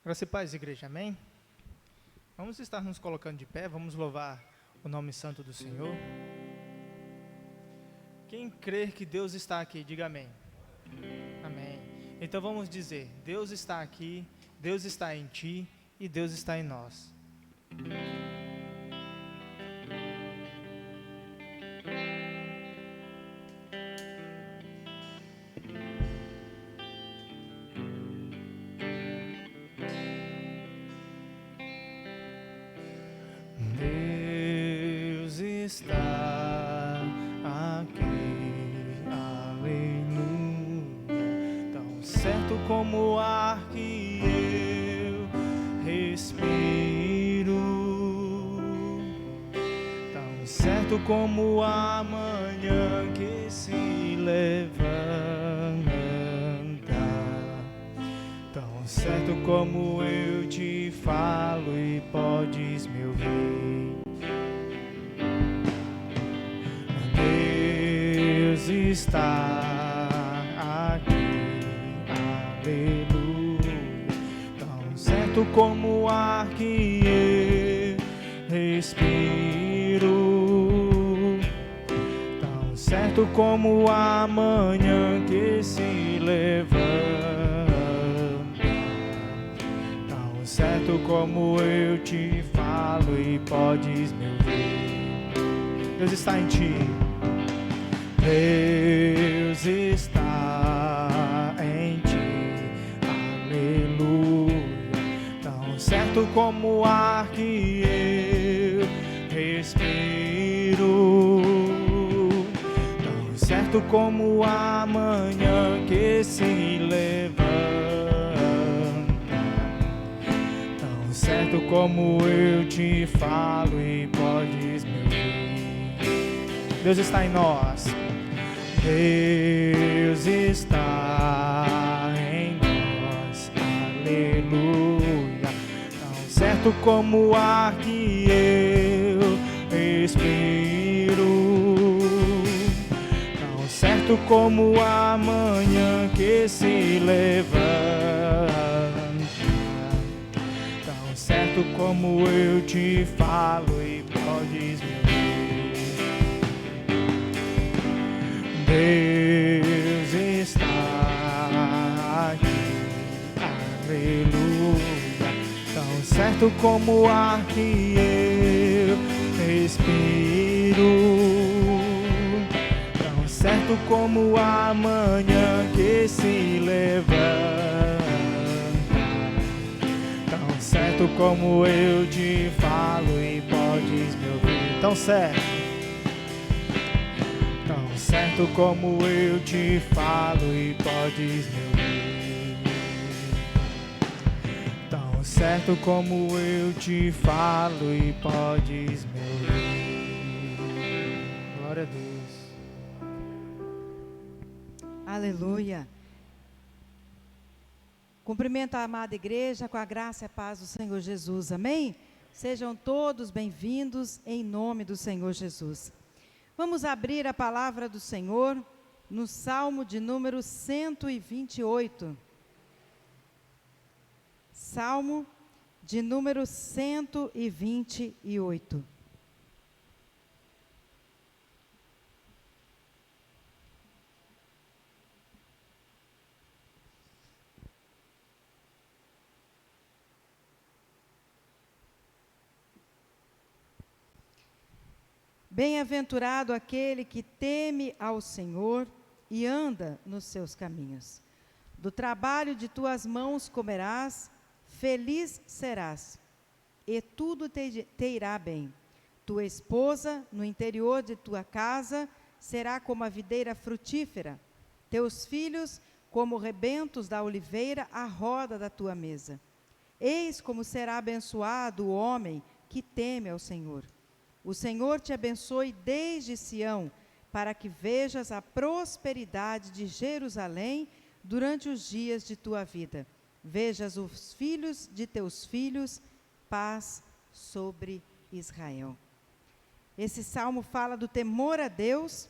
Graça e paz, igreja, amém? Vamos estar nos colocando de pé, vamos louvar o nome santo do Senhor. Quem crer que Deus está aqui, diga amém. Amém. Então vamos dizer, Deus está aqui, Deus está em ti e Deus está em nós. Deus está aqui, aleluia, tão certo como o ar que eu respiro, tão certo como a manhã que se levanta, tão certo como eu te falo e podes me ouvir. Deus está aqui, aleluia, tão certo como o ar que eu respiro, tão certo como a manhã que se levanta, tão certo como eu te falo e podes me ouvir. Deus está em ti. Deus está em ti, aleluia, tão certo como o ar que eu respiro, tão certo como a manhã que se levanta, tão certo como eu te falo e podes me ouvir. Deus está em nós. Deus está em nós, aleluia, tão certo como o ar que eu respiro, tão certo como a manhã que se levanta, tão certo como eu te falo e podes me ouvir. Deus está aqui, aleluia, tão certo como o ar que eu respiro, tão certo como a manhã que se levanta, tão certo como eu te falo e podes me ouvir. Tão certo, tão certo como eu te falo e podes me ouvir, tão certo como eu te falo e podes me ouvir. Glória a Deus. Aleluia. Cumprimento a amada igreja com a graça e a paz do Senhor Jesus, amém? Sejam todos bem-vindos em nome do Senhor Jesus. Vamos abrir a palavra do Senhor no Salmo de número 128. Salmo de número 128. Bem-aventurado aquele que teme ao Senhor e anda nos seus caminhos. Do trabalho de tuas mãos comerás, feliz serás, e tudo te irá bem. Tua esposa, no interior de tua casa, será como a videira frutífera, teus filhos, como rebentos da oliveira à roda da tua mesa. Eis como será abençoado o homem que teme ao Senhor. O Senhor te abençoe desde Sião, para que vejas a prosperidade de Jerusalém durante os dias de tua vida. Vejas os filhos de teus filhos, paz sobre Israel. Esse salmo fala do temor a Deus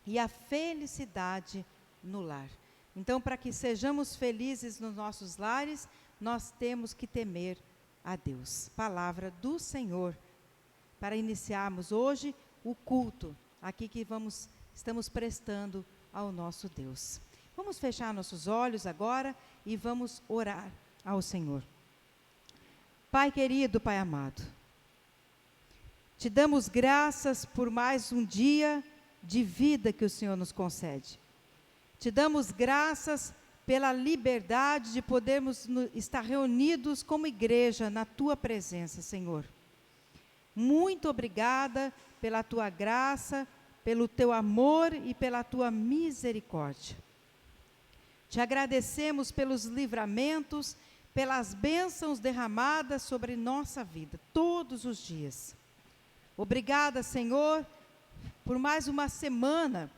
e a felicidade no lar. Então, para que sejamos felizes nos nossos lares, nós temos que temer a Deus. Palavra do Senhor, para iniciarmos hoje o culto aqui que estamos prestando ao nosso Deus. Vamos fechar nossos olhos agora e vamos orar ao Senhor. Pai querido, Pai amado, te damos graças por mais um dia de vida que o Senhor nos concede. Te damos graças pela liberdade de podermos estar reunidos como igreja na Tua presença, Senhor. Muito obrigada pela Tua graça, pelo Teu amor e pela Tua misericórdia. Te agradecemos pelos livramentos, pelas bênçãos derramadas sobre nossa vida, todos os dias. Obrigada, Senhor, por mais uma semana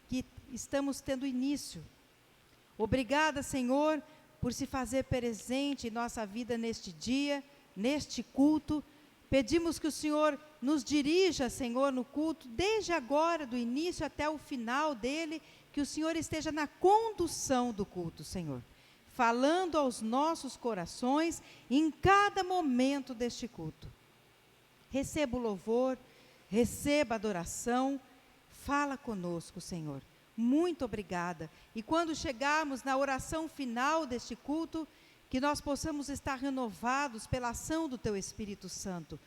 que estamos tendo início. Obrigada, Senhor, por se fazer presente em nossa vida neste dia, neste culto. Pedimos que o Senhor nos dirija, Senhor, no culto, desde agora, do início até o final dele, que o Senhor esteja na condução do culto, Senhor, falando aos nossos corações em cada momento deste culto. Receba o louvor, receba a adoração, fala conosco, Senhor. Muito obrigada. E quando chegarmos na oração final deste culto, que nós possamos estar renovados pela ação do Teu Espírito Santo.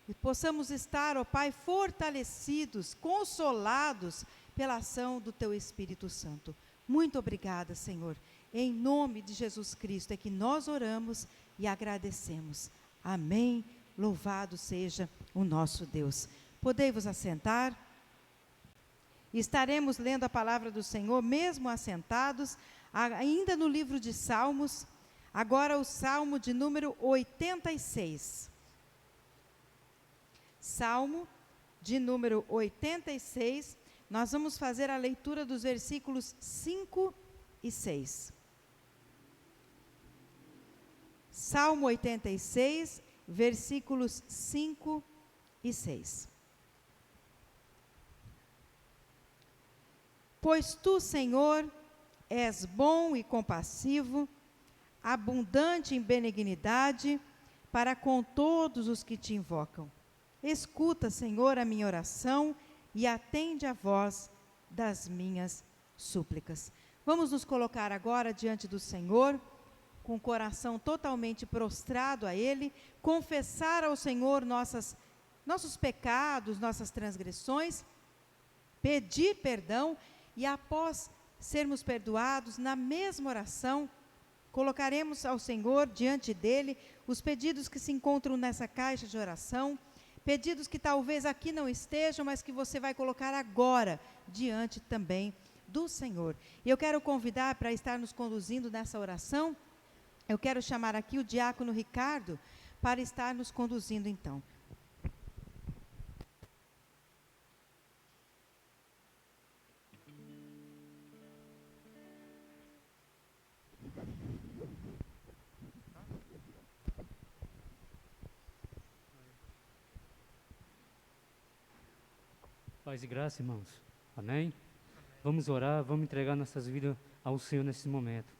E possamos estar, ó Pai, fortalecidos, consolados pela ação do Teu Espírito Santo. Muito obrigada, Senhor. Em nome de Jesus Cristo é que nós oramos e agradecemos. Amém. Louvado seja o nosso Deus. Podei-vos assentar. Estaremos lendo a palavra do Senhor, mesmo assentados, ainda no livro de Salmos, agora o Salmo de número 86. Salmo de número 86, nós vamos fazer a leitura dos versículos 5 e 6. Salmo 86, versículos 5 e 6. Pois tu, Senhor, és bom e compassivo, abundante em benignidade para com todos os que te invocam. Escuta, Senhor, a minha oração e atende a voz das minhas súplicas. Vamos nos colocar agora diante do Senhor, com o coração totalmente prostrado a Ele, confessar ao Senhor nossos pecados, nossas transgressões, pedir perdão. E após sermos perdoados, na mesma oração, colocaremos ao Senhor, diante dEle, os pedidos que se encontram nessa caixa de oração, pedidos que talvez aqui não estejam, mas que você vai colocar agora, diante também do Senhor. E eu quero convidar para estar nos conduzindo nessa oração, eu quero chamar aqui o diácono Ricardo, para estar nos conduzindo então. Paz e graça, irmãos. Amém? Vamos orar, vamos entregar nossas vidas ao Senhor nesse momento.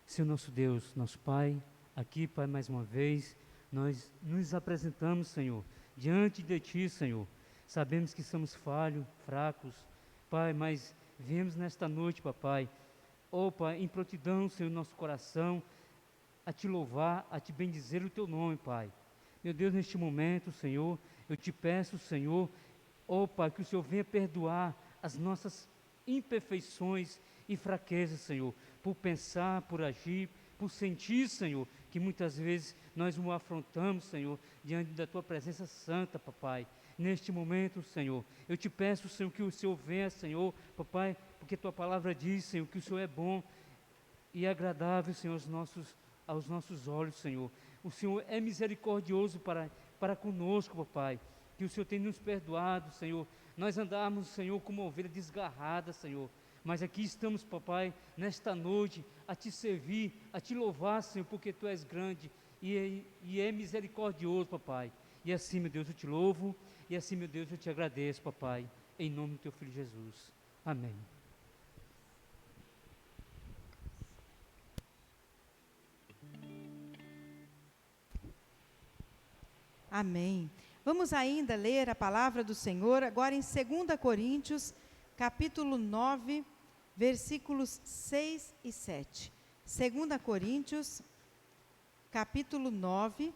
Senhor nosso Deus, nosso Pai, aqui, Pai, mais uma vez, nós nos apresentamos, Senhor, diante de Ti, Senhor. Sabemos que somos falhos, fracos, Pai, mas viemos nesta noite, Papai, Pai, em prontidão, Senhor, nosso coração, a Te louvar, a Te bendizer o Teu nome, Pai. Meu Deus, neste momento, Senhor, eu Te peço, Senhor, Pai, que o Senhor venha perdoar as nossas imperfeições e fraquezas, Senhor, por pensar, por agir, por sentir, Senhor, que muitas vezes nós o afrontamos, Senhor, diante da Tua presença santa, Papai. Neste momento, Senhor, eu Te peço, Senhor, que o Senhor venha, Senhor, Papai, porque Tua palavra diz, Senhor, que o Senhor é bom e agradável, Senhor, aos nossos olhos, Senhor. O Senhor é misericordioso para conosco, Papai. Que o Senhor tem nos perdoado, Senhor. Nós andamos, Senhor, como ovelha desgarrada, Senhor. Mas aqui estamos, Papai, nesta noite, a Te servir, a Te louvar, Senhor, porque Tu és grande e é misericordioso, Papai. E assim, meu Deus, eu Te louvo, e assim, meu Deus, eu Te agradeço, Papai, em nome do Teu Filho Jesus. Amém. Amém. Vamos ainda ler a palavra do Senhor agora em 2 Coríntios, capítulo 9, versículos 6 e 7. 2 Coríntios, capítulo 9,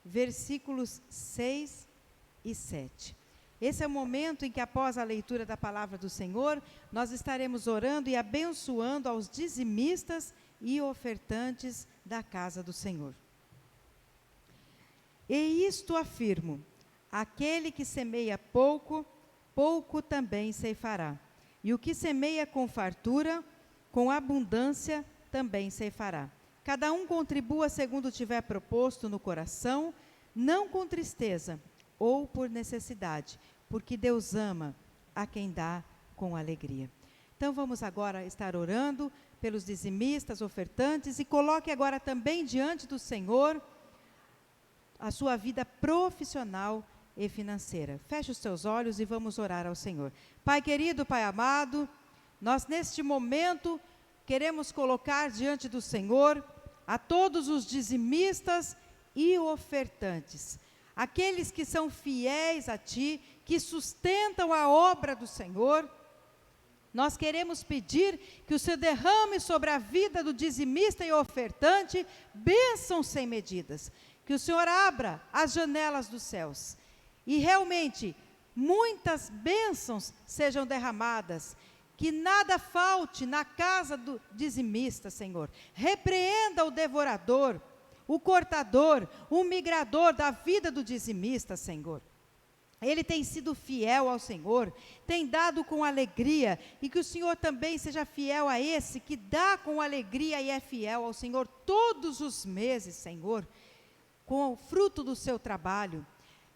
versículos 6 e 7. Esse é o momento em que, após a leitura da palavra do Senhor, nós estaremos orando e abençoando aos dizimistas e ofertantes da casa do Senhor. E isto afirmo: aquele que semeia pouco, pouco também ceifará. E o que semeia com fartura, com abundância também ceifará. Cada um contribua segundo tiver proposto no coração, não com tristeza ou por necessidade, porque Deus ama a quem dá com alegria. Então vamos agora estar orando pelos dizimistas, ofertantes, e coloque agora também diante do Senhor a sua vida profissional e financeira. Feche os seus olhos e vamos orar ao Senhor. Pai querido, Pai amado, nós neste momento queremos colocar diante do Senhor a todos os dizimistas e ofertantes, aqueles que são fiéis a Ti, que sustentam a obra do Senhor. Nós queremos pedir que o Senhor derrame sobre a vida do dizimista e ofertante bênçãos sem medidas, que o Senhor abra as janelas dos céus e realmente muitas bênçãos sejam derramadas, que nada falte na casa do dizimista, Senhor. Repreenda o devorador, o cortador, o migrador da vida do dizimista, Senhor. Ele tem sido fiel ao Senhor, tem dado com alegria, e que o Senhor também seja fiel a esse que dá com alegria e é fiel ao Senhor todos os meses, Senhor, com o fruto do seu trabalho.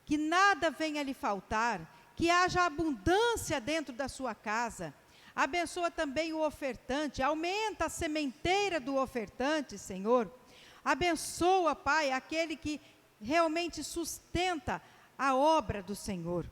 Que nada venha lhe faltar, que haja abundância dentro da sua casa. Abençoa também o ofertante, aumenta a sementeira do ofertante, Senhor. Abençoa, Pai, aquele que realmente sustenta a obra do Senhor.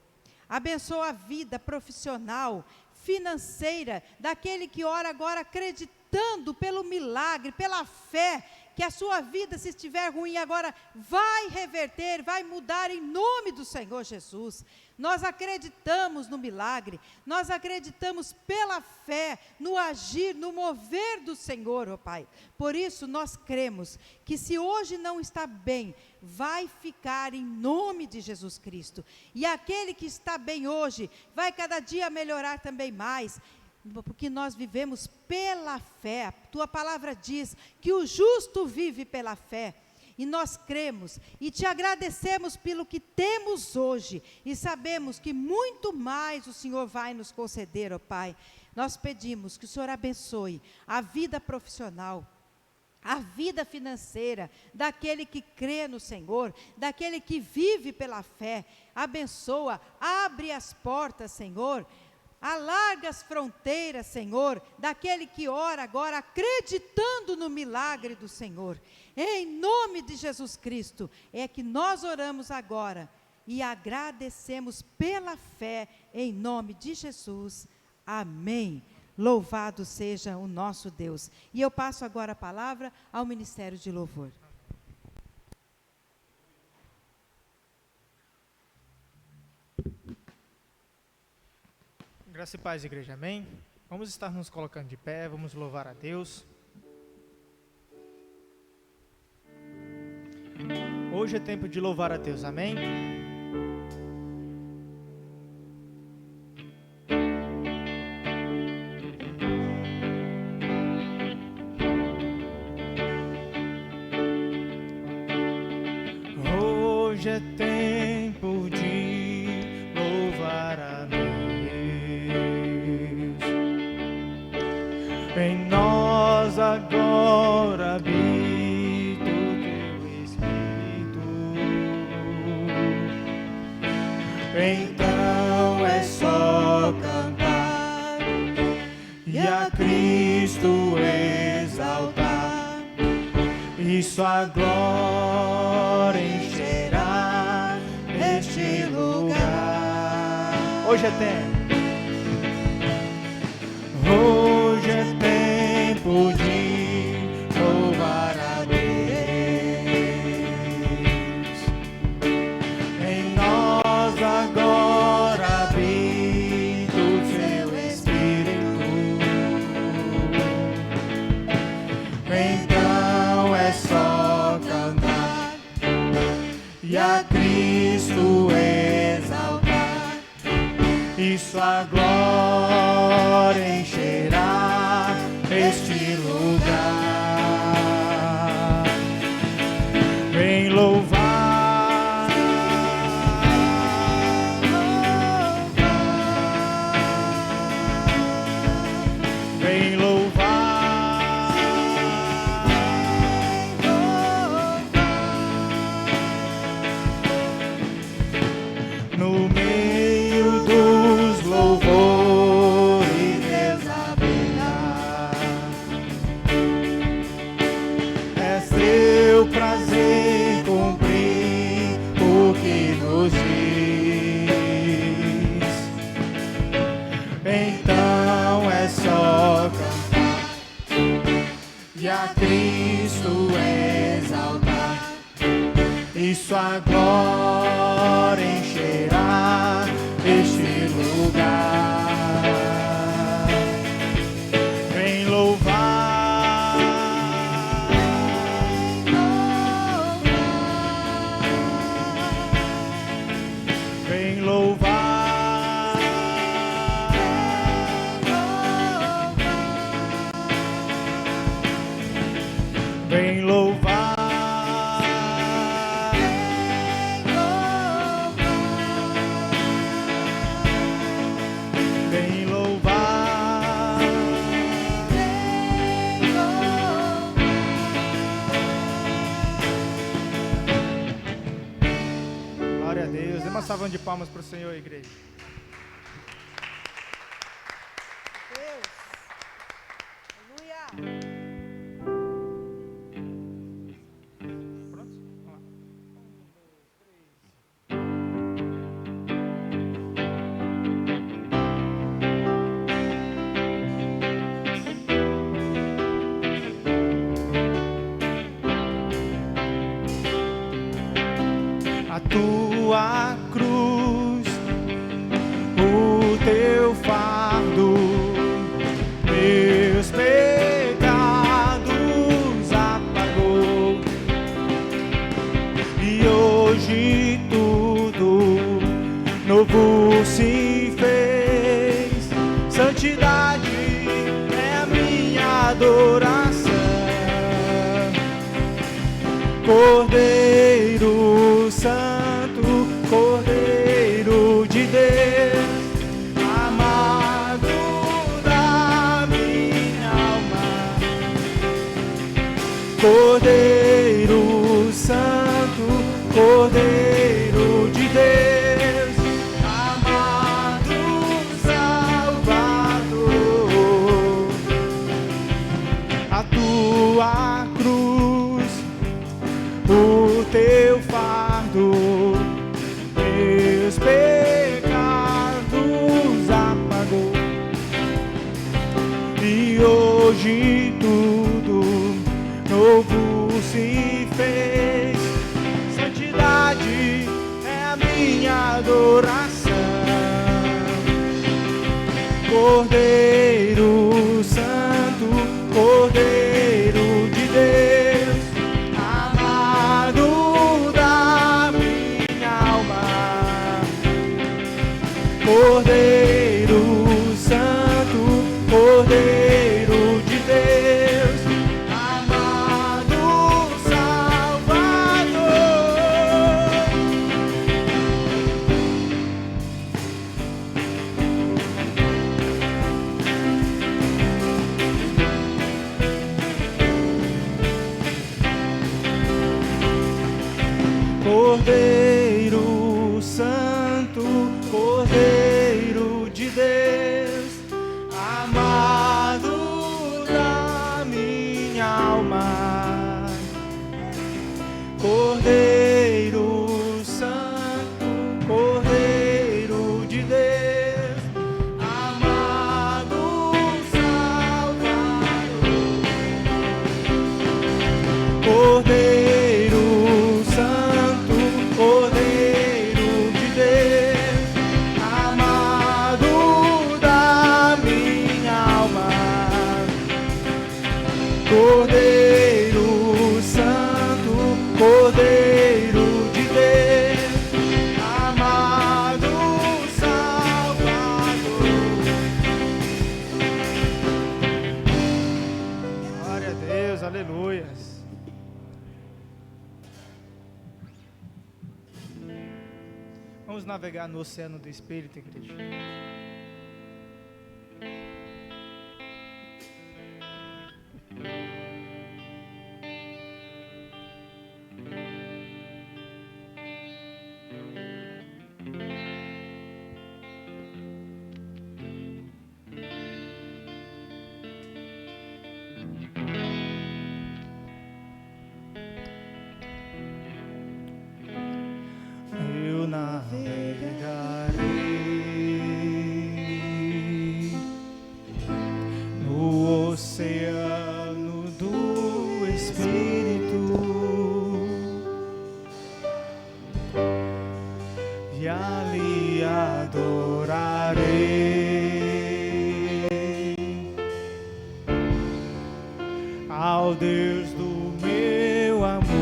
Abençoa a vida profissional, financeira, daquele que ora agora acreditando pelo milagre, pela fé, que a sua vida, se estiver ruim agora, vai reverter, vai mudar em nome do Senhor Jesus. Nós acreditamos no milagre, nós acreditamos pela fé, no agir, no mover do Senhor, ó Pai. Por isso nós cremos que se hoje não está bem, vai ficar em nome de Jesus Cristo. E aquele que está bem hoje, vai cada dia melhorar também mais, porque nós vivemos pela fé. A tua palavra diz que o justo vive pela fé, e nós cremos e te agradecemos pelo que temos hoje, e sabemos que muito mais o Senhor vai nos conceder, ó Pai. Nós pedimos que o Senhor abençoe a vida profissional, a vida financeira, daquele que crê no Senhor, daquele que vive pela fé. Abençoa, abre as portas, Senhor, alarga as fronteiras, Senhor, daquele que ora agora acreditando no milagre do Senhor. Em nome de Jesus Cristo, é que nós oramos agora e agradecemos pela fé, em nome de Jesus. Amém. Louvado seja o nosso Deus. E eu passo agora a palavra ao Ministério de Louvor. Graça e paz, igreja, amém? Vamos estar nos colocando de pé, vamos louvar a Deus. Hoje é tempo de louvar a Deus, amém? Hoje é tempo de louvar a Deus. Em nós agora habita o teu Espírito. Então é só cantar e a Cristo exaltar, e sua glória encherá este lugar. Hoje é tempo. Hoje é tempo de louvar a Deus. sua glória encherá este lugar. Vem louvar, vem louvar, no meio dos louvores Deus habitar. É seu prazer cumprir o que nos diz. Então é só cantar e a Cristo exaltar, e sua glória encherá este lugar. Vem louvar, vem louvar, vem louvar, vem louvar, glória a Deus. Dê uma salva de palmas para o Senhor, igreja. Deus. Aleluia. Prontos? Vamos lá. A tua cruz, o teu fardo, meus pecados apagou, e hoje tudo novo se fez. Santidade é a minha adoração. Cordeiro Santo, Cordeiro de Deus, amado da minha alma. Cordeiro Santo, Cordeiro de Deus, amado Salvador. A tua cruz, o teu fardo, meus pecados apagou, e hoje tudo novo se fez. Santidade é a minha adoração. Cordeiro Santo, Cordeiro de Deus, amado da minha alma. Cordeiro Santo, Cordeiro de Deus, amado Salvador. Cordeiro Santo, Cordeiro de Deus, amado da minha alma. Cordeiro Santo, Cordeiro de Deus, amado Salvador. Cordeiro Santo, Cordeiro Vamos navegar no oceano do Espírito, igreja. Eu navegarei no oceano do Espírito e ali adorarei ao Deus do meu amor.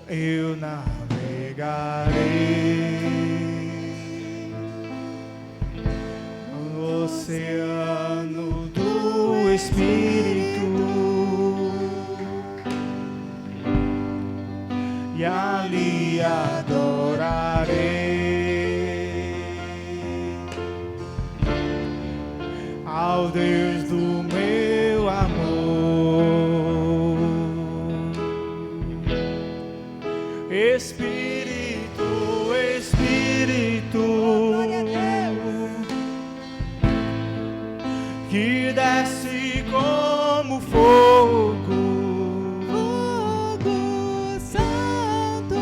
Eu navegarei no oceano do Espírito e ali adorarei ao Deus do meu amor. Espírito, Espírito, que desce como fogo, Fogo Santo,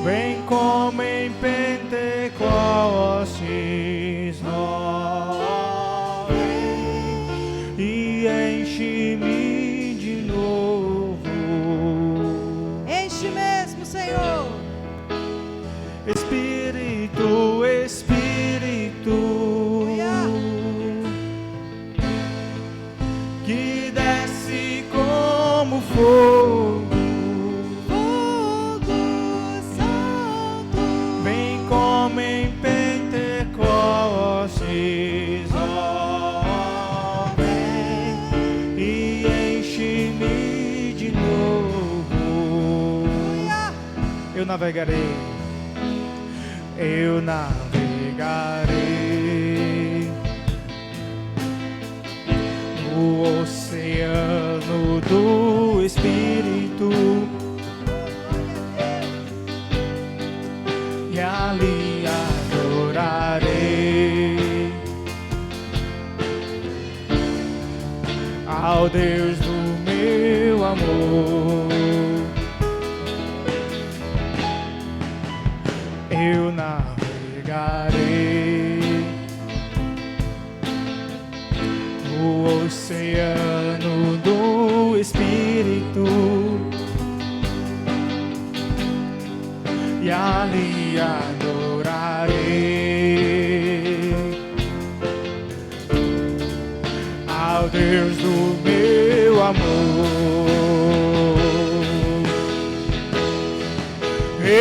vem como em Pentecostes, vem e enche-me de novo. enche mesmo, Senhor. Espírito, Espírito, que desce como fogo, Fogo Santo, vem como em Pentecostes, vem e enche-me de novo. Eu navegarei. Eu navegarei no oceano do Espírito e ali adorarei ao Deus do meu amor. Eu navegarei no oceano do Espírito e ali adorarei ao Deus do meu amor.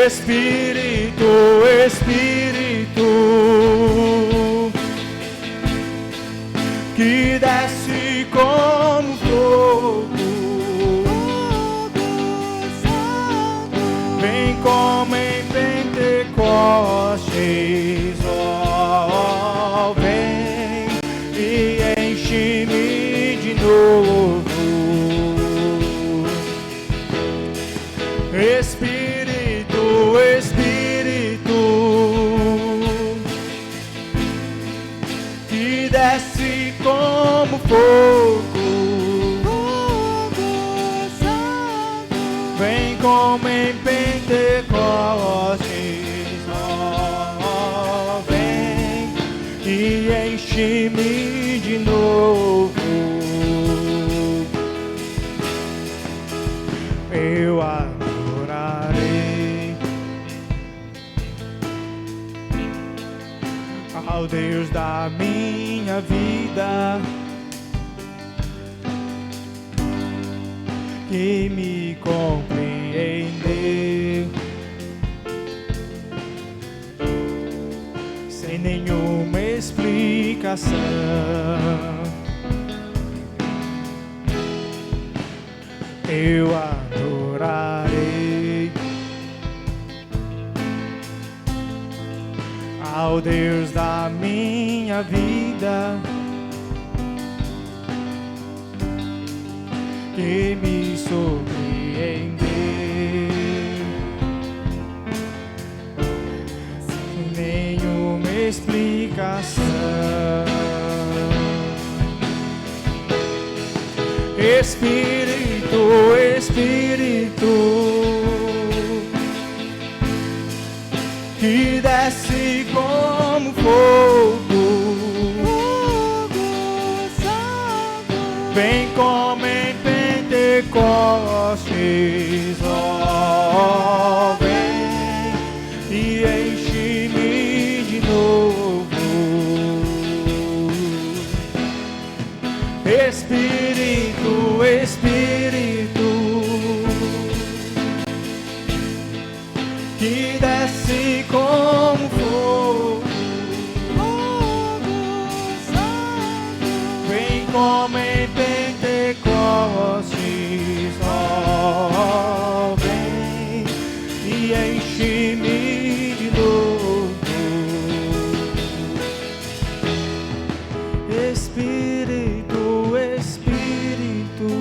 Espírito, Espírito, que desce como fogo, Fogo Santo, vem como em Pentecostes, ó, vem e enche-me de novo. Espírito, Espírito, que desce como fogo, Fogo Santo, vem como em Pentecostes, ó, vem e enche-me de novo. Eu adorarei ao Deus da minha vida, que me compreendeu sem nenhuma explicação. Eu adorarei Deus da minha vida, que me surpreendeu, sem nenhuma explicação. Espírito, Espírito, que desce como fogo, vem como em Pentecostes, ó, vem e enche-me de novo. Espírito, Espírito, que desce como fogo, vem como em Pentecostes, ó, vem e enche-me de novo. Espírito, Espírito,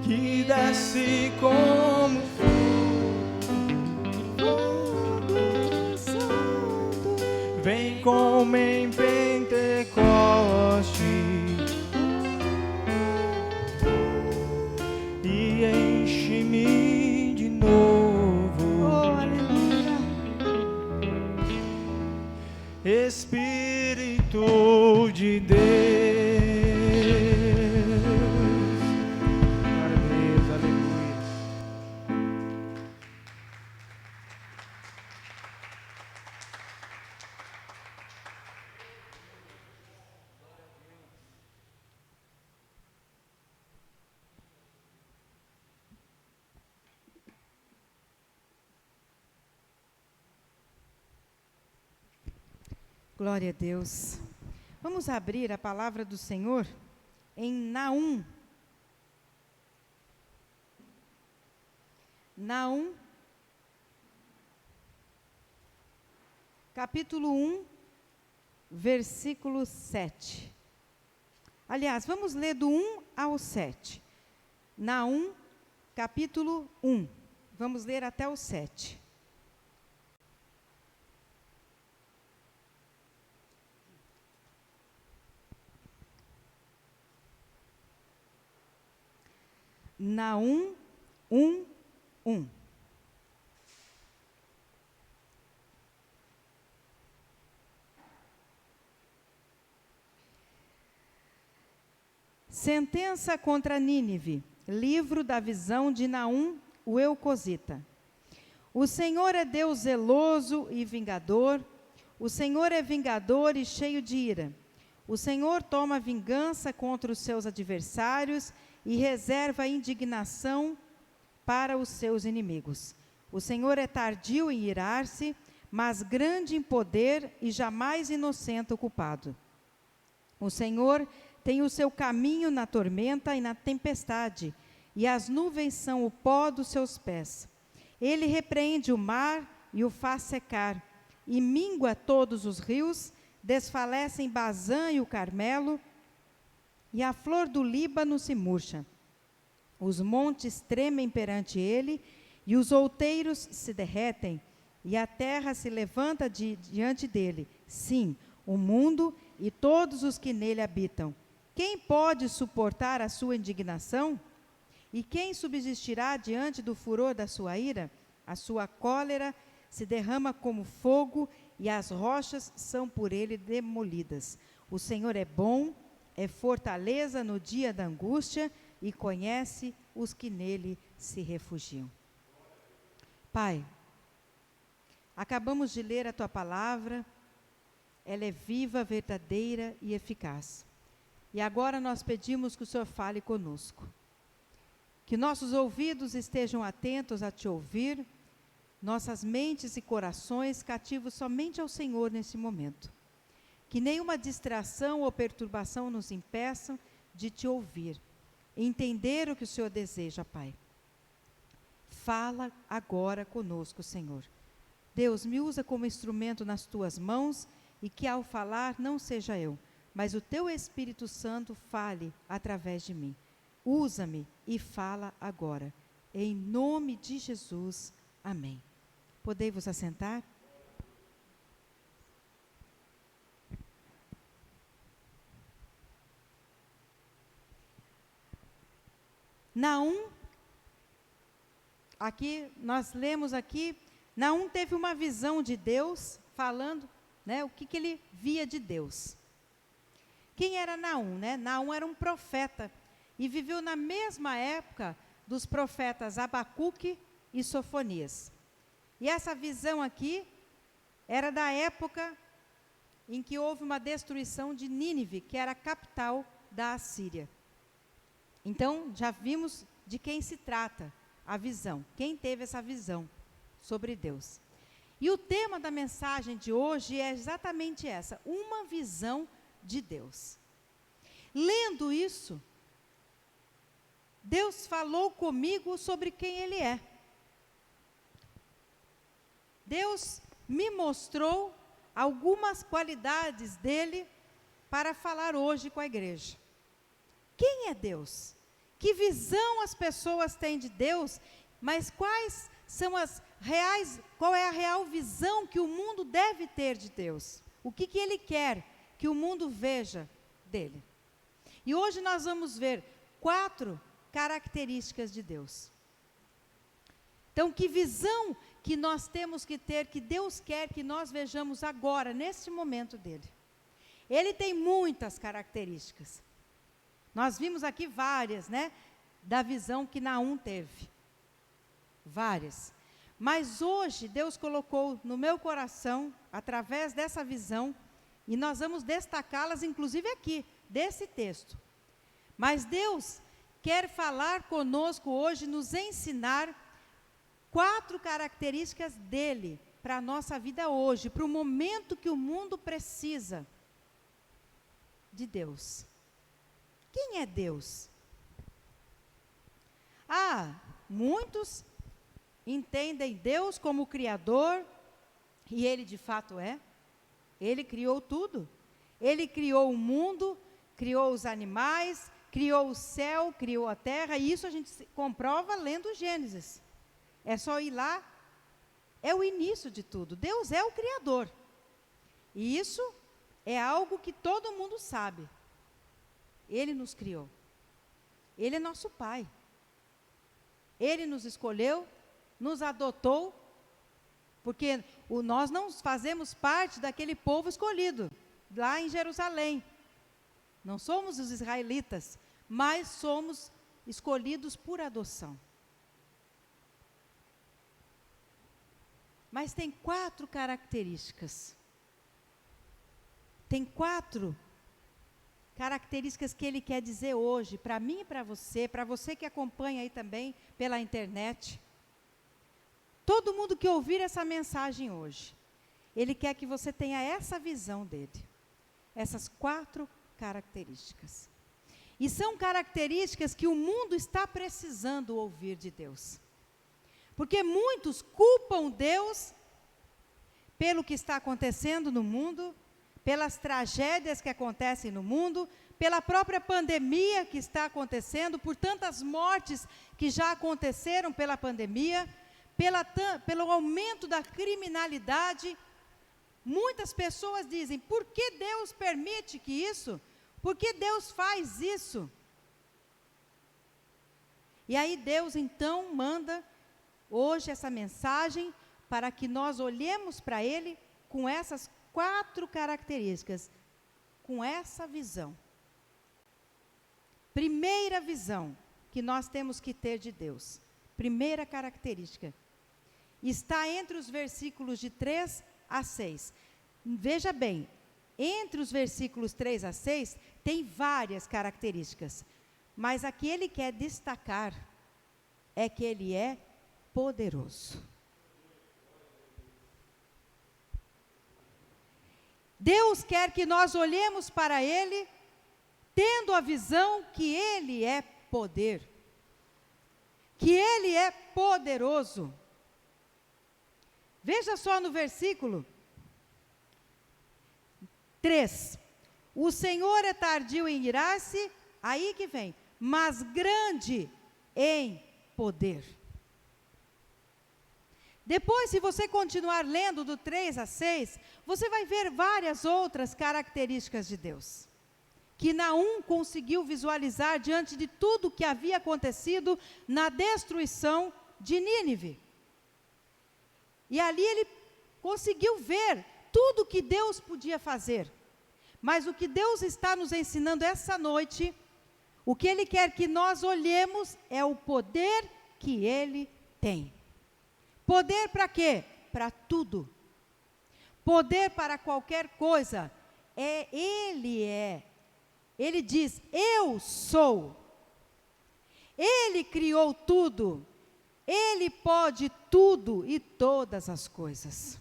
que desce como fogo, vem como em Pentecoste e enche-me de novo. Oh, aleluia. Espírito de Deus. Glória a Deus, aleluia. Glória a Deus. Vamos abrir a palavra do Senhor em Naum. Naum, capítulo 1, versículo 7. Aliás, vamos ler do 1 ao 7. Naum, capítulo 1. Vamos ler até o 7. Naum 1, 1. Sentença contra Nínive, livro da visão de Naum, o Eucosita. O Senhor é Deus zeloso e vingador, o Senhor é vingador e cheio de ira. O Senhor toma vingança contra os seus adversários e reserva indignação para os seus inimigos. O Senhor é tardio em irar-se, mas grande em poder e jamais inocenta o culpado. O Senhor tem o seu caminho na tormenta e na tempestade, e as nuvens são o pó dos seus pés. Ele repreende o mar e o faz secar, e mingua todos os rios, desfalecem Bazã e o Carmelo, e a flor do Líbano se murcha. Os montes tremem perante ele, e os outeiros se derretem, e a terra se levanta diante dele. Sim, o mundo e todos os que nele habitam. Quem pode suportar a sua indignação? E quem subsistirá diante do furor da sua ira? A sua cólera se derrama como fogo, e as rochas são por ele demolidas. O Senhor é bom, é fortaleza no dia da angústia, e conhece os que nele se refugiam. Pai, acabamos de ler a Tua palavra, ela é viva, verdadeira e eficaz. E agora nós pedimos que o Senhor fale conosco. Que nossos ouvidos estejam atentos a Te ouvir, nossas mentes e corações cativos somente ao Senhor nesse momento. Que nenhuma distração ou perturbação nos impeçam de Te ouvir, entender o que o Senhor deseja, Pai. Fala agora conosco, Senhor. Deus, me usa como instrumento nas tuas mãos e que ao falar não seja eu, mas o teu Espírito Santo fale através de mim. Usa-me e fala agora. Em nome de Jesus. Amém. Podei vos assentar? Naum, aqui, nós lemos aqui, Naum teve uma visão de Deus, falando, né, o que ele via de Deus. Quem era Naum, né? Naum era um profeta, e viveu na mesma época dos profetas Abacuque e Sofonias. E essa visão aqui, era da época em que houve uma destruição de Nínive, que era a capital da Assíria. Então, já vimos de quem se trata a visão, quem teve essa visão sobre Deus. E o tema da mensagem de hoje é exatamente essa, uma visão de Deus. Lendo isso, Deus falou comigo sobre quem Ele é. Deus me mostrou algumas qualidades dEle para falar hoje com a igreja. Quem é Deus? Que visão as pessoas têm de Deus, mas quais são qual é a real visão que o mundo deve ter de Deus? O que Ele quer que o mundo veja dEle? E hoje nós vamos ver 4 características de Deus. Então, que visão que nós temos que ter, que Deus quer que nós vejamos agora, neste momento dEle? Ele tem muitas características. Nós vimos aqui várias, né, da visão que Naum teve. Várias. Mas hoje Deus colocou no meu coração, através dessa visão, e nós vamos destacá-las, inclusive aqui, desse texto. Mas Deus quer falar conosco hoje, nos ensinar 4 características dEle, para a nossa vida hoje, para o momento que o mundo precisa de Deus. Quem é Deus? Muitos entendem Deus como Criador, e Ele de fato é. Ele criou tudo. Ele criou o mundo, criou os animais, criou o céu, criou a terra, e isso a gente comprova lendo Gênesis. É só ir lá, é o início de tudo. Deus é o Criador. E isso é algo que todo mundo sabe. Ele nos criou. Ele é nosso Pai. Ele nos escolheu, nos adotou, porque nós não fazemos parte daquele povo escolhido, lá em Jerusalém. Não somos os israelitas, mas somos escolhidos por adoção. Mas tem 4 características. Tem 4 características que Ele quer dizer hoje, para mim e para você que acompanha aí também pela internet. Todo mundo que ouvir essa mensagem hoje, Ele quer que você tenha essa visão dEle. Essas 4 características. E são características que o mundo está precisando ouvir de Deus. Porque muitos culpam Deus pelo que está acontecendo no mundo, pelas tragédias que acontecem no mundo, pela própria pandemia que está acontecendo, por tantas mortes que já aconteceram pela pandemia, pelo aumento da criminalidade. Muitas pessoas dizem, por que Deus permite que isso? Por que Deus faz isso? E aí Deus então manda hoje essa mensagem para que nós olhemos para Ele com essas 4 características, com essa visão. Primeira visão que nós temos que ter de Deus, primeira característica, está entre os versículos de 3 a 6. Veja bem, entre os versículos 3 a 6, tem várias características, mas a que Ele quer destacar é que Ele é poderoso. Deus quer que nós olhemos para Ele, tendo a visão que Ele é poder, que Ele é poderoso. Veja só no versículo 3. O Senhor é tardio em irar-se, aí que vem, mas grande em poder. Depois, se você continuar lendo do 3 a 6, você vai ver várias outras características de Deus, que Naum conseguiu visualizar diante de tudo que havia acontecido na destruição de Nínive. E ali ele conseguiu ver tudo que Deus podia fazer. Mas o que Deus está nos ensinando essa noite, o que Ele quer que nós olhemos é o poder que Ele tem. Poder para quê? Para tudo. Poder para qualquer coisa. Ele diz, eu sou. Ele criou tudo. Ele pode tudo e todas as coisas.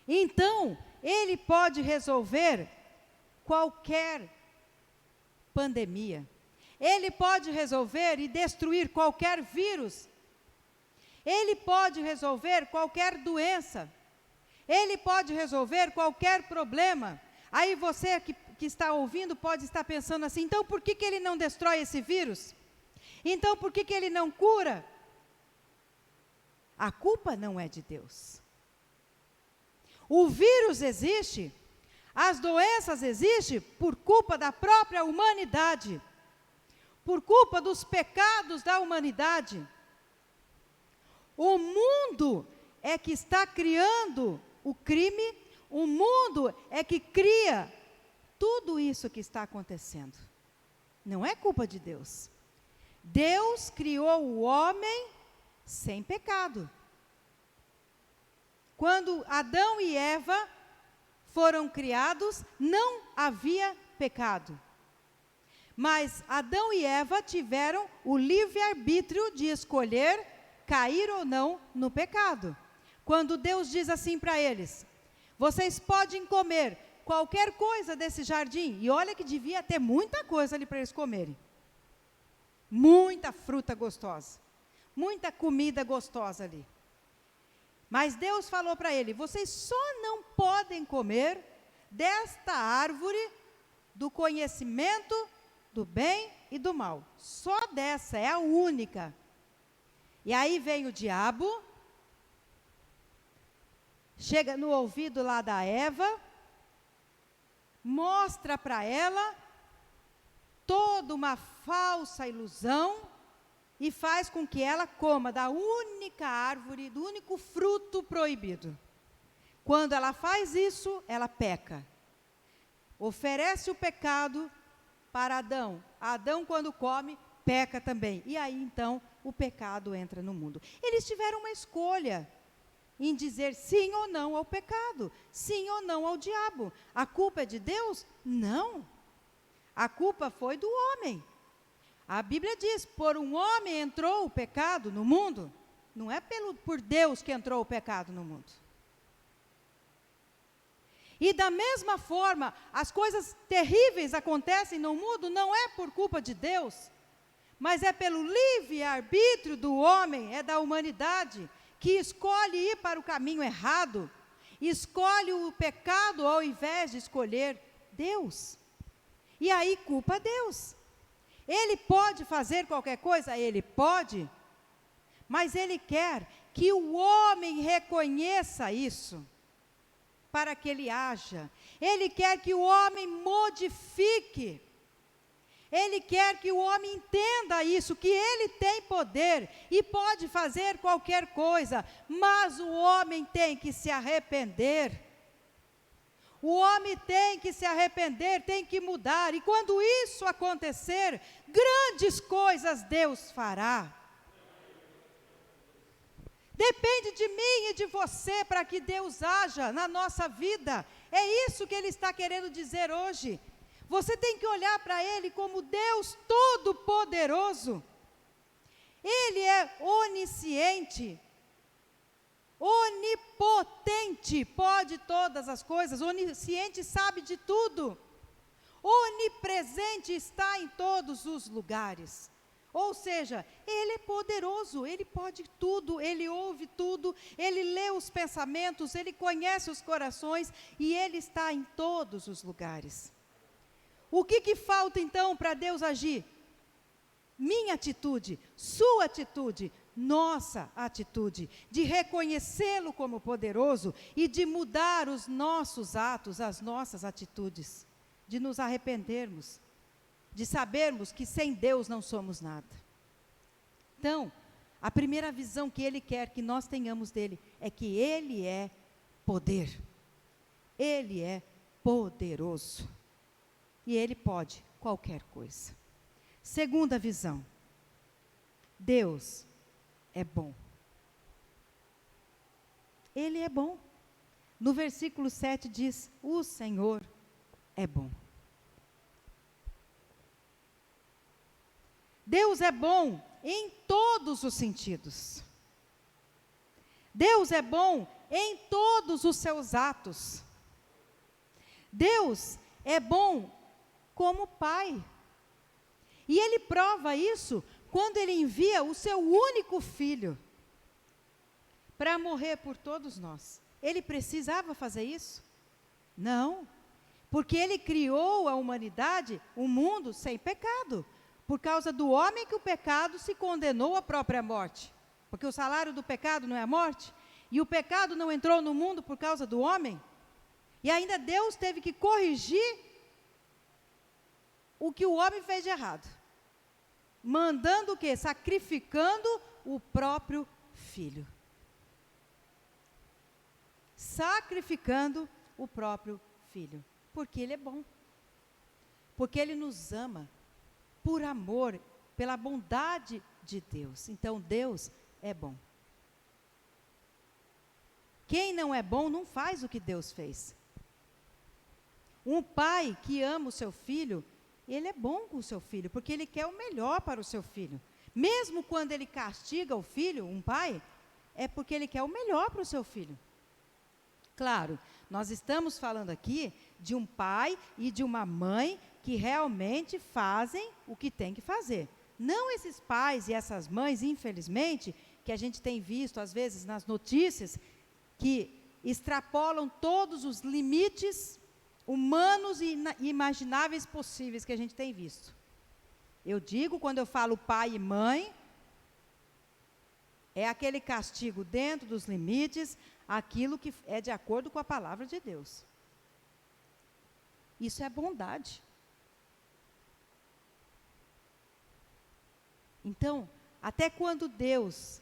Então, Ele pode resolver qualquer pandemia. Ele pode resolver e destruir qualquer vírus. Ele pode resolver qualquer doença. Ele pode resolver qualquer problema. Aí você que está ouvindo pode estar pensando assim, então por que Ele não destrói esse vírus? Então por que Ele não cura? A culpa não é de Deus. O vírus existe, as doenças existem por culpa da própria humanidade, por culpa dos pecados da humanidade. O mundo é que está criando o crime, o mundo é que cria tudo isso que está acontecendo. Não é culpa de Deus. Deus criou o homem sem pecado. Quando Adão e Eva foram criados, não havia pecado. Mas Adão e Eva tiveram o livre-arbítrio de escolher cair ou não no pecado. Quando Deus diz assim para eles, vocês podem comer qualquer coisa desse jardim, e olha que devia ter muita coisa ali para eles comerem. Muita fruta gostosa, muita comida gostosa ali. Mas Deus falou para ele, vocês só não podem comer desta árvore do conhecimento do bem e do mal. Só dessa, é a única. E aí vem o diabo, chega no ouvido lá da Eva, mostra para ela toda uma falsa ilusão e faz com que ela coma da única árvore, do único fruto proibido. Quando ela faz isso, ela peca. Oferece o pecado para Adão. Adão, quando come, peca também. E aí, então, o pecado entra no mundo. Eles tiveram uma escolha em dizer sim ou não ao pecado, sim ou não ao diabo. A culpa é de Deus? Não. A culpa foi do homem. A Bíblia diz, por um homem entrou o pecado no mundo. Não é por Deus que entrou o pecado no mundo. E da mesma forma, as coisas terríveis acontecem no mundo, não é por culpa de Deus, mas é pelo livre-arbítrio do homem, é da humanidade, que escolhe ir para o caminho errado, escolhe o pecado ao invés de escolher Deus. E aí culpa Deus. Ele pode fazer qualquer coisa? Ele pode, mas Ele quer que o homem reconheça isso, para que ele haja. Ele quer que o homem modifique. Ele quer que o homem entenda isso, que ele tem poder e pode fazer qualquer coisa, mas o homem tem que se arrepender. O homem tem que se arrepender, tem que mudar, e quando isso acontecer, grandes coisas Deus fará. Depende de mim e de você para que Deus haja na nossa vida. É isso que Ele está querendo dizer hoje. Você tem que olhar para Ele como Deus Todo-Poderoso. Ele é onisciente, onipotente, pode todas as coisas, onisciente, sabe de tudo. Onipresente, está em todos os lugares. Ou seja, Ele é poderoso, Ele pode tudo, Ele ouve tudo, Ele lê os pensamentos, Ele conhece os corações e Ele está em todos os lugares. O que falta então para Deus agir? Minha atitude, sua atitude, nossa atitude, de reconhecê-lo como poderoso e de mudar os nossos atos, as nossas atitudes, de nos arrependermos, de sabermos que sem Deus não somos nada. Então, a primeira visão que Ele quer que nós tenhamos dEle é que Ele é poder, Ele é poderoso e Ele pode qualquer coisa. Segunda visão, Deus é bom. Ele é bom. No versículo 7 diz: o Senhor é bom. Deus é bom em todos os sentidos. Deus é bom em todos os seus atos. Deus é bom como Pai. E Ele prova isso quando Ele envia o seu único filho para morrer por todos nós. Ele precisava fazer isso? Não, porque Ele criou a humanidade, o mundo sem pecado. Por causa do homem que o pecado se condenou à própria morte. Porque o salário do pecado não é a morte. E o pecado não entrou no mundo por causa do homem. E ainda Deus teve que corrigir o que o homem fez de errado. Mandando o quê? Sacrificando o próprio filho. Sacrificando o próprio filho. Porque Ele é bom. Porque Ele nos ama. Por amor, pela bondade de Deus. Então, Deus é bom. Quem não é bom não faz o que Deus fez. Um pai que ama o seu filho, ele é bom com o seu filho, porque ele quer o melhor para o seu filho. Mesmo quando ele castiga o filho, um pai, é porque ele quer o melhor para o seu filho. Claro, nós estamos falando aqui de um pai e de uma mãe que realmente fazem o que tem que fazer. Não esses pais e essas mães, infelizmente, que a gente tem visto às vezes nas notícias, que extrapolam todos os limites humanos e imagináveis possíveis que a gente tem visto. Eu digo, quando eu falo pai e mãe, é aquele castigo dentro dos limites, aquilo que é de acordo com a palavra de Deus. Isso é bondade. Então, até quando Deus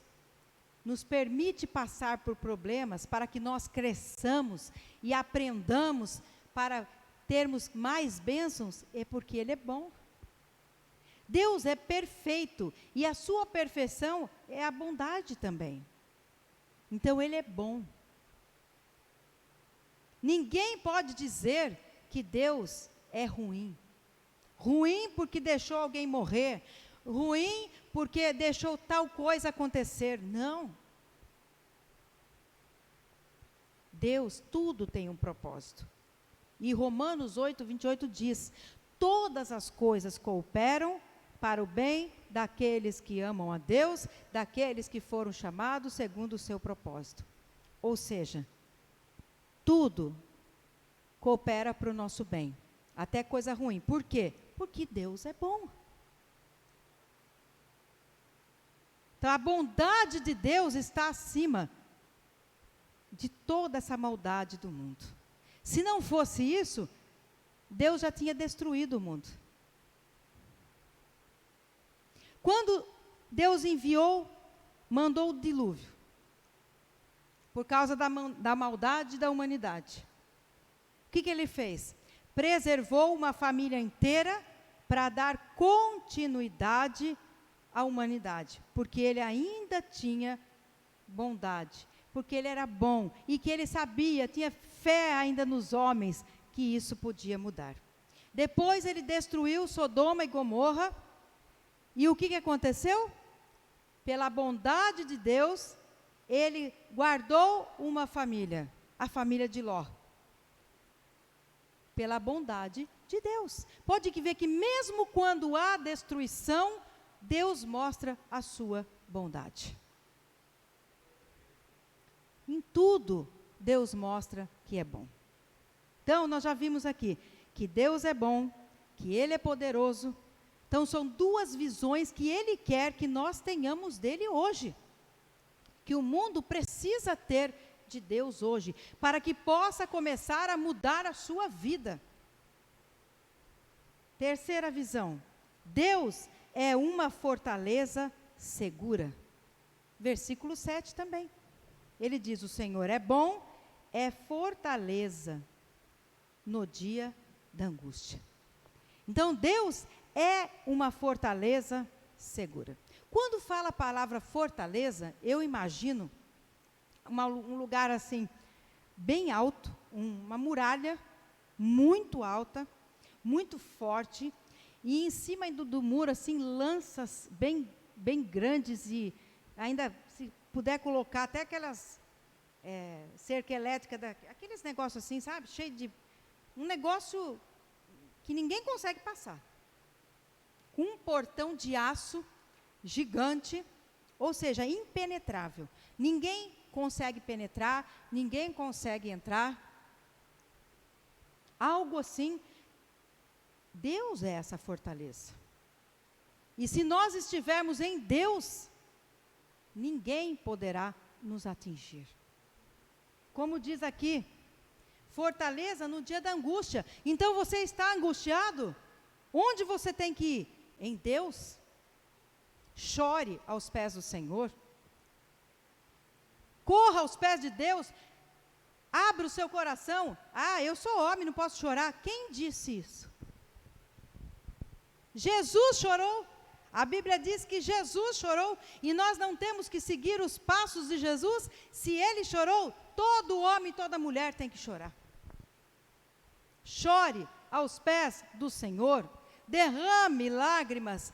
nos permite passar por problemas para que nós cresçamos e aprendamos para termos mais bênçãos, é porque Ele é bom. Deus é perfeito e a sua perfeição é a bondade também. Então, Ele é bom. Ninguém pode dizer que Deus é ruim. Ruim porque deixou alguém morrer. Ruim porque deixou tal coisa acontecer. Não. Deus, tudo tem um propósito. E Romanos 8, 28 diz: todas as coisas cooperam para o bem daqueles que amam a Deus, daqueles que foram chamados segundo o seu propósito. Ou seja, tudo coopera para o nosso bem, até coisa ruim. Por quê? Porque Deus é bom. Então, a bondade de Deus está acima de toda essa maldade do mundo. Se não fosse isso, Deus já tinha destruído o mundo. Quando Deus mandou o dilúvio, por causa da maldade da humanidade, o que Ele fez? Preservou uma família inteira para dar continuidade à humanidade, porque Ele ainda tinha bondade, porque Ele era bom, e que Ele sabia, tinha fé ainda nos homens, que isso podia mudar. Depois Ele destruiu Sodoma e Gomorra, e o que aconteceu? Pela bondade de Deus, Ele guardou uma família, a família de Ló. Pela bondade de Deus. Pode ver que mesmo quando há destruição, Deus mostra a sua bondade. Em tudo, Deus mostra que é bom. Então, nós já vimos aqui que Deus é bom, que Ele é poderoso. Então, são duas visões que Ele quer que nós tenhamos dele hoje. Que o mundo precisa ter de Deus hoje, para que possa começar a mudar a sua vida. Terceira visão, Deus é uma fortaleza segura. Versículo 7 também. Ele diz, o Senhor é bom, é fortaleza no dia da angústia. Então, Deus é uma fortaleza segura. Quando fala a palavra fortaleza, eu imagino um lugar assim, bem alto, uma muralha muito alta, muito forte, e em cima do muro, assim, lanças bem grandes, e ainda, se puder colocar até aquelas cerca elétrica, aqueles negócios assim, sabe, cheio de, um negócio que ninguém consegue passar, com um portão de aço gigante, ou seja, impenetrável, ninguém consegue penetrar, ninguém consegue entrar, algo assim. Deus é essa fortaleza, e se nós estivermos em Deus, ninguém poderá nos atingir. Como diz aqui, fortaleza no dia da angústia. Então você está angustiado? Onde você tem que ir? Em Deus. Chore aos pés do Senhor. Corra aos pés de Deus. Abra o seu coração. Ah, eu sou homem, não posso chorar. Quem disse isso? Jesus chorou. A Bíblia diz que Jesus chorou, e nós não temos que seguir os passos de Jesus. Se ele chorou, todo homem e toda mulher tem que chorar. Chore aos pés do Senhor, derrame lágrimas.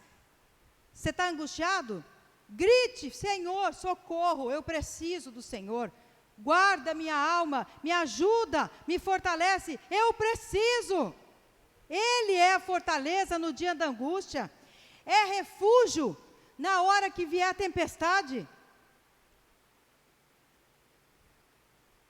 Você está angustiado? Grite, Senhor, socorro, eu preciso do Senhor. Guarda minha alma, me ajuda, me fortalece, eu preciso. Ele é a fortaleza no dia da angústia. É refúgio na hora que vier a tempestade.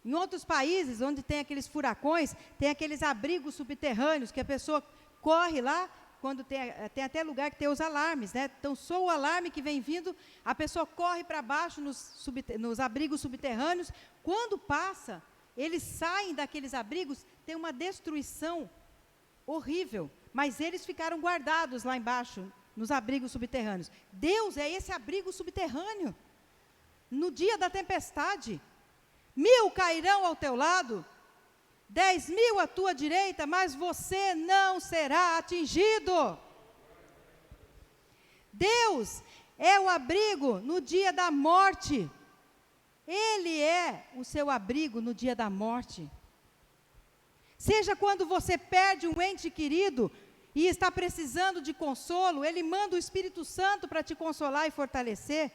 Em outros países, onde tem aqueles furacões, tem aqueles abrigos subterrâneos, que a pessoa corre lá, quando tem até lugar que tem os alarmes, né? Então, soa o alarme que vem vindo, a pessoa corre para baixo nos abrigos subterrâneos. Quando passa, eles saem daqueles abrigos, tem uma destruição horrível, mas eles ficaram guardados lá embaixo, nos abrigos subterrâneos. Deus é esse abrigo subterrâneo. No dia da tempestade, 1000 cairão ao teu lado, 10.000 à tua direita, mas você não será atingido. Deus é o abrigo no dia da morte. Ele é o seu abrigo no dia da morte. Seja quando você perde um ente querido e está precisando de consolo, Ele manda o Espírito Santo para te consolar e fortalecer.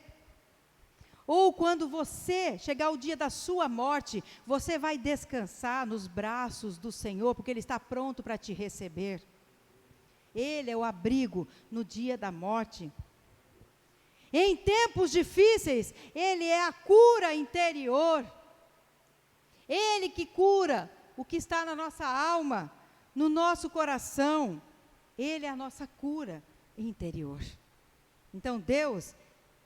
Ou quando você chegar o dia da sua morte, você vai descansar nos braços do Senhor, porque Ele está pronto para te receber. Ele é o abrigo no dia da morte. Em tempos difíceis, Ele é a cura interior. Ele que cura o que está na nossa alma, no nosso coração. Ele é a nossa cura interior. Então, Deus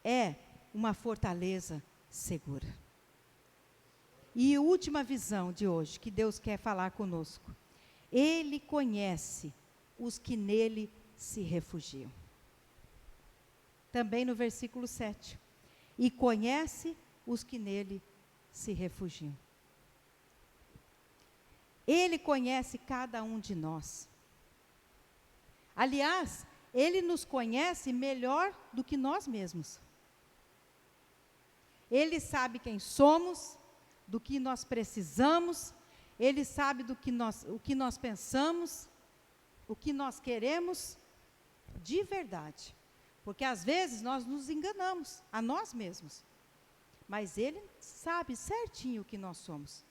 é uma fortaleza segura. E a última visão de hoje, que Deus quer falar conosco. Ele conhece os que nele se refugiam. Também no versículo 7. E conhece os que nele se refugiam. Ele conhece cada um de nós. Aliás, Ele nos conhece melhor do que nós mesmos. Ele sabe quem somos, do que nós precisamos, Ele sabe o que nós pensamos, o que nós queremos, de verdade. Porque às vezes nós nos enganamos a nós mesmos. Mas Ele sabe certinho o que nós somos,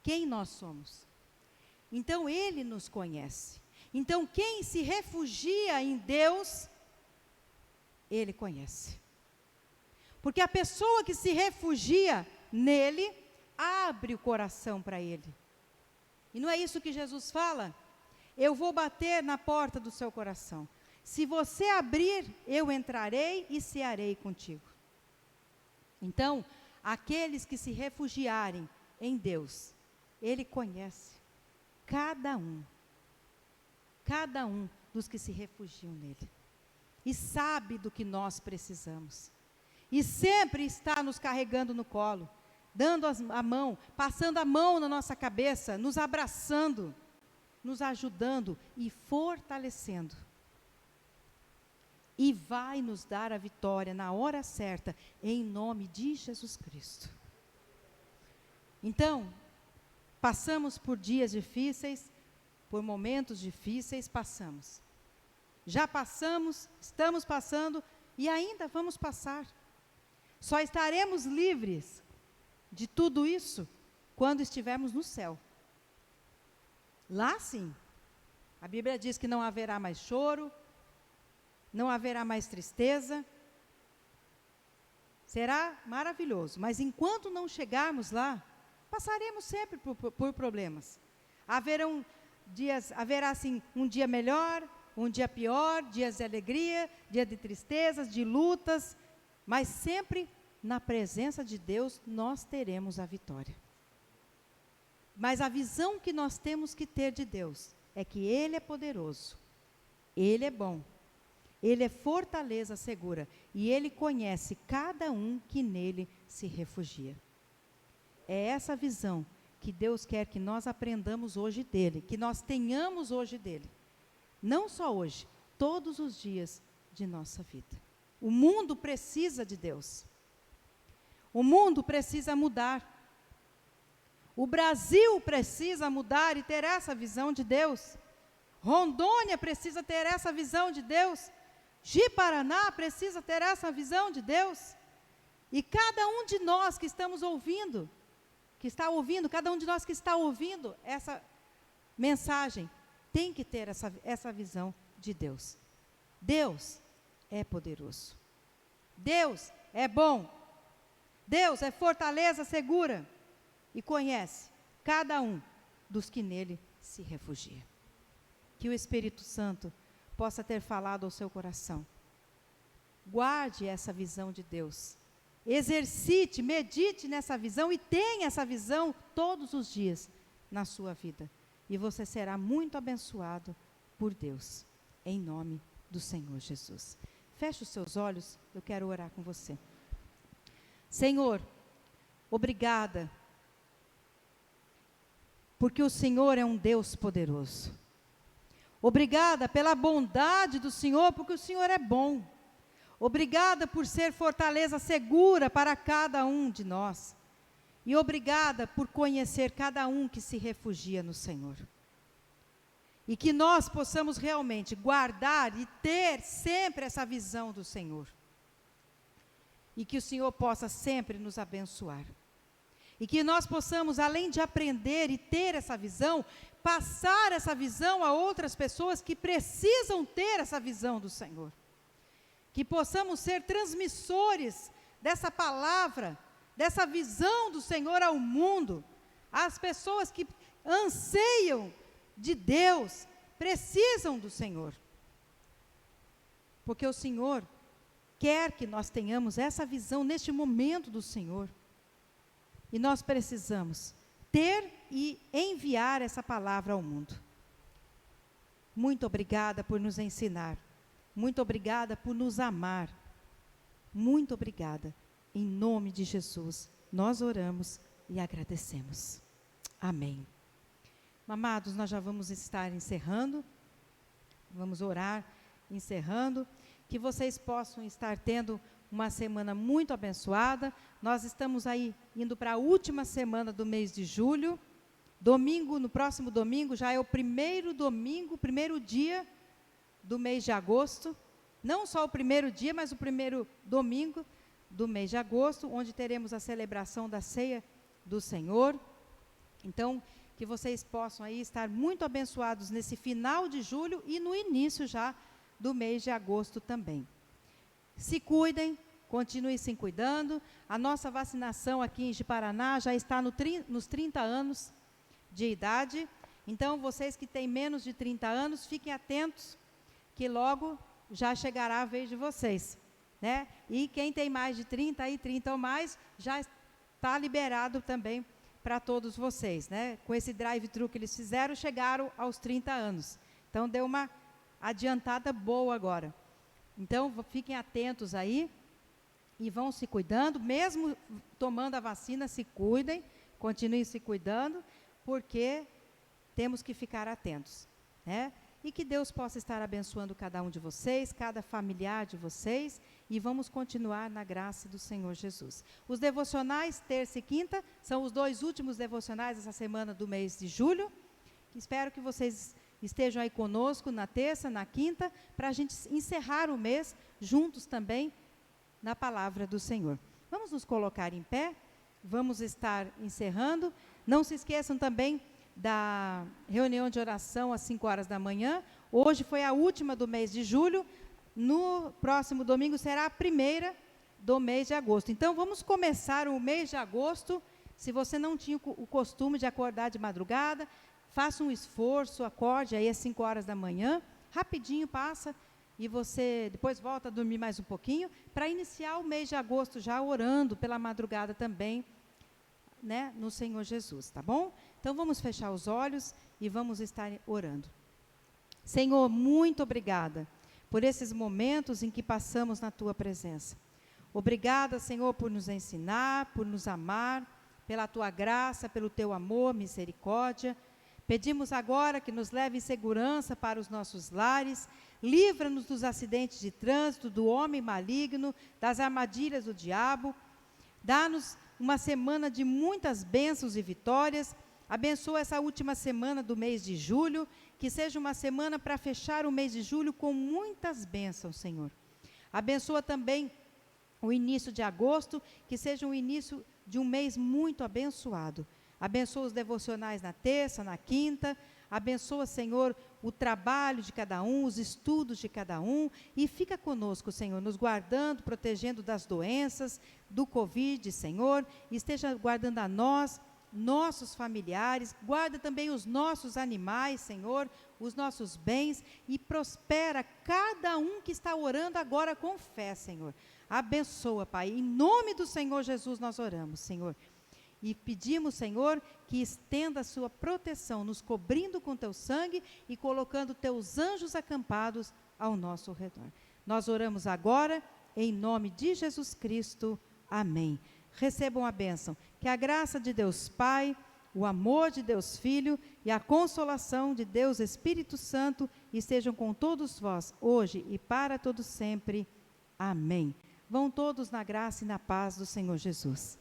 quem nós somos. Então Ele nos conhece. Então quem se refugia em Deus, Ele conhece. Porque a pessoa que se refugia nele, abre o coração para ele. E não é isso que Jesus fala? Eu vou bater na porta do seu coração. Se você abrir, eu entrarei e cearei contigo. Então, aqueles que se refugiarem em Deus, Ele conhece cada um dos que se refugiam nele. E sabe do que nós precisamos. E sempre está nos carregando no colo, dando a mão, passando a mão na nossa cabeça, nos abraçando, nos ajudando e fortalecendo. E vai nos dar a vitória na hora certa, em nome de Jesus Cristo. Então, passamos por dias difíceis, por momentos difíceis, passamos. Já passamos, estamos passando e ainda vamos passar. Só estaremos livres de tudo isso quando estivermos no céu. Lá sim, a Bíblia diz que não haverá mais choro, não haverá mais tristeza. Será maravilhoso, mas enquanto não chegarmos lá, passaremos sempre por problemas. Haverá assim um dia melhor, um dia pior, dias de alegria, dia de tristezas, de lutas, mas sempre na presença de Deus nós teremos a vitória. Mas a visão que nós temos que ter de Deus é que Ele é poderoso, Ele é bom, Ele é fortaleza segura e Ele conhece cada um que nele se refugia. É essa visão que Deus quer que nós aprendamos hoje dEle, que nós tenhamos hoje dEle. Não só hoje, todos os dias de nossa vida. O mundo precisa de Deus. O mundo precisa mudar. O Brasil precisa mudar e ter essa visão de Deus. Rondônia precisa ter essa visão de Deus. Ji-Paraná precisa ter essa visão de Deus. E cada um de nós que estamos ouvindo, cada um de nós que está ouvindo essa mensagem, tem que ter essa visão de Deus. Deus é poderoso. Deus é bom. Deus é fortaleza segura. E conhece cada um dos que nele se refugia. Que o Espírito Santo possa ter falado ao seu coração. Guarde essa visão de Deus. Exercite, medite nessa visão e tenha essa visão todos os dias na sua vida. E você será muito abençoado por Deus, em nome do Senhor Jesus. Feche os seus olhos, eu quero orar com você. Senhor, obrigada, porque o Senhor é um Deus poderoso. Obrigada pela bondade do Senhor, porque o Senhor é bom. Obrigada por ser fortaleza segura para cada um de nós. E obrigada por conhecer cada um que se refugia no Senhor. E que nós possamos realmente guardar e ter sempre essa visão do Senhor. E que o Senhor possa sempre nos abençoar. E que nós possamos, além de aprender e ter essa visão, passar essa visão a outras pessoas que precisam ter essa visão do Senhor. Que possamos ser transmissores dessa palavra, dessa visão do Senhor ao mundo. As pessoas que anseiam de Deus, precisam do Senhor. Porque o Senhor quer que nós tenhamos essa visão neste momento do Senhor. E nós precisamos ter e enviar essa palavra ao mundo. Muito obrigada por nos ensinar. Muito obrigada por nos amar. Muito obrigada. Em nome de Jesus, nós oramos e agradecemos. Amém. Amados, nós já vamos estar encerrando. Vamos orar, encerrando. Que vocês possam estar tendo uma semana muito abençoada. Nós estamos aí indo para a última semana do mês de julho. No próximo domingo, já é o primeiro domingo, primeiro dia do mês de agosto. Não só o primeiro dia, mas o primeiro domingo do mês de agosto, onde teremos a celebração da ceia do Senhor. Então, que vocês possam aí estar muito abençoados nesse final de julho e no início já do mês de agosto também. Se cuidem, continuem se cuidando. A nossa vacinação aqui em Ji-Paraná já está nos 30 anos de idade. Então, vocês que têm menos de 30 anos, fiquem atentos, que logo já chegará a vez de vocês, né? E quem tem mais de 30 e 30 ou mais, já está liberado também para todos vocês, né? Com esse drive-thru que eles fizeram, chegaram aos 30 anos. Então, deu uma adiantada boa agora. Então, fiquem atentos aí e vão se cuidando, mesmo tomando a vacina, se cuidem, continuem se cuidando, porque temos que ficar atentos, né? E que Deus possa estar abençoando cada um de vocês, cada familiar de vocês, e vamos continuar na graça do Senhor Jesus. Os devocionais, terça e quinta, são os 2 últimos devocionais dessa semana do mês de julho. Espero que vocês estejam aí conosco na terça, na quinta, para a gente encerrar o mês juntos também na palavra do Senhor. Vamos nos colocar em pé, vamos estar encerrando. Não se esqueçam também da reunião de oração às 5 horas da manhã. Hoje foi a última do mês de julho. No próximo domingo será a primeira do mês de agosto. Então, vamos começar o mês de agosto. Se você não tinha o costume de acordar de madrugada, faça um esforço, acorde aí às 5 horas da manhã, rapidinho passa, e você depois volta a dormir mais um pouquinho, para iniciar o mês de agosto já orando pela madrugada também, né, no Senhor Jesus, tá bom? Então, vamos fechar os olhos e vamos estar orando. Senhor, muito obrigada por esses momentos em que passamos na Tua presença. Obrigada, Senhor, por nos ensinar, por nos amar, pela Tua graça, pelo Teu amor, misericórdia. Pedimos agora que nos leve em segurança para os nossos lares, livra-nos dos acidentes de trânsito, do homem maligno, das armadilhas do diabo, dá-nos uma semana de muitas bênçãos e vitórias. Abençoa essa última semana do mês de julho, que seja uma semana para fechar o mês de julho com muitas bênçãos, Senhor. Abençoa também o início de agosto, que seja o início de um mês muito abençoado. Abençoa os devocionais na terça, na quinta. Abençoa, Senhor, o trabalho de cada um, os estudos de cada um. E fica conosco, Senhor, nos guardando, protegendo das doenças, do Covid, Senhor. E esteja guardando a nós, nossos familiares. Guarda também os nossos animais, Senhor, os nossos bens. E prospera cada um que está orando agora com fé, Senhor. Abençoa, Pai. Em nome do Senhor Jesus nós oramos, Senhor. E pedimos, Senhor, que estenda a sua proteção, nos cobrindo com teu sangue e colocando teus anjos acampados ao nosso redor. Nós oramos agora, em nome de Jesus Cristo. Amém. Recebam a bênção. Que a graça de Deus Pai, o amor de Deus Filho e a consolação de Deus Espírito Santo estejam com todos vós, hoje e para todos sempre. Amém. Vão todos na graça e na paz do Senhor Jesus.